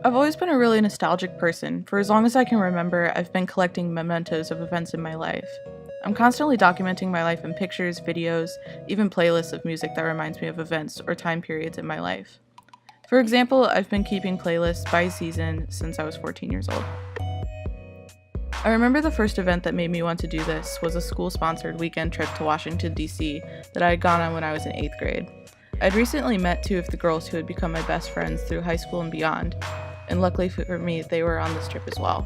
I've always been a really nostalgic person. For as long as I can remember, I've been collecting mementos of events in my life. I'm constantly documenting my life in pictures, videos, even playlists of music that reminds me of events or time periods in my life. For example, I've been keeping playlists by season since I was 14 years old. I remember the first event that made me want to do this was a school-sponsored weekend trip to Washington, D.C. that I had gone on when I was in 8th grade. I'd recently met two of the girls who had become my best friends through high school and beyond, and luckily for me, they were on this trip as well.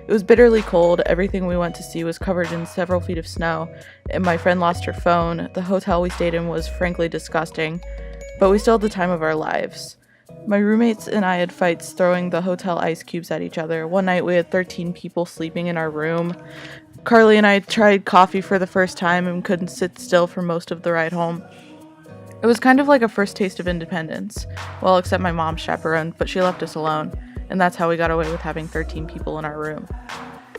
It was bitterly cold, everything we went to see was covered in several feet of snow, and my friend lost her phone. The hotel we stayed in was frankly disgusting, but we still had the time of our lives. My roommates and I had fights throwing the hotel ice cubes at each other. One night we had 13 people sleeping in our room. Carly and I tried coffee for the first time and couldn't sit still for most of the ride home. It was kind of like a first taste of independence. Well, except my mom chaperoned, but she left us alone, and that's how we got away with having 13 people in our room.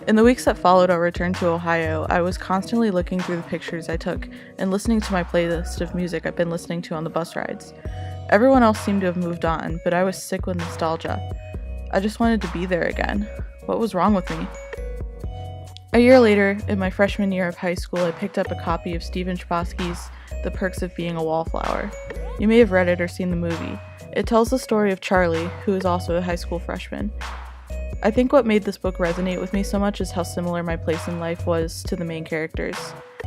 In the weeks that followed our return to Ohio, I was constantly looking through the pictures I took and listening to my playlist of music I've been listening to on the bus rides. Everyone else seemed to have moved on, but I was sick with nostalgia. I just wanted to be there again. What was wrong with me? A year later, in my freshman year of high school, I picked up a copy of Stephen Chbosky's The Perks of Being a Wallflower. You may have read it or seen the movie. It tells the story of Charlie, who is also a high school freshman. I think what made this book resonate with me so much is how similar my place in life was to the main characters.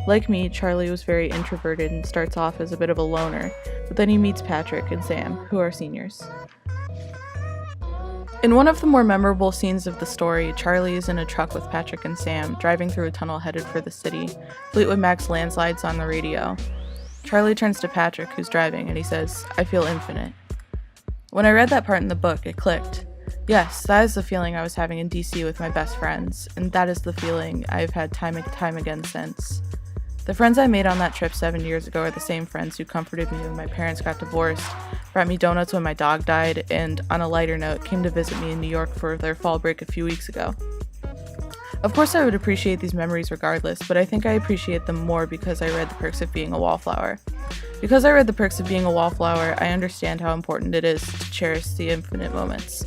Like me, Charlie was very introverted and starts off as a bit of a loner, but then he meets Patrick and Sam, who are seniors. In one of the more memorable scenes of the story, Charlie is in a truck with Patrick and Sam, driving through a tunnel headed for the city. Fleetwood Mac's Landslide's on the radio. Charlie turns to Patrick, who's driving, and he says, "I feel infinite." When I read that part in the book, it clicked. Yes, that is the feeling I was having in DC with my best friends, and that is the feeling I've had time and time again since. The friends I made on that trip 7 years ago are the same friends who comforted me when my parents got divorced, brought me donuts when my dog died, and, on a lighter note, came to visit me in New York for their fall break a few weeks ago. Of course I would appreciate these memories regardless, but I think I appreciate them more because I read The Perks of Being a Wallflower. Because I read The Perks of Being a Wallflower, I understand how important it is to cherish the infinite moments.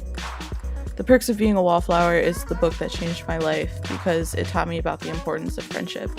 The Perks of Being a Wallflower is the book that changed my life because it taught me about the importance of friendship.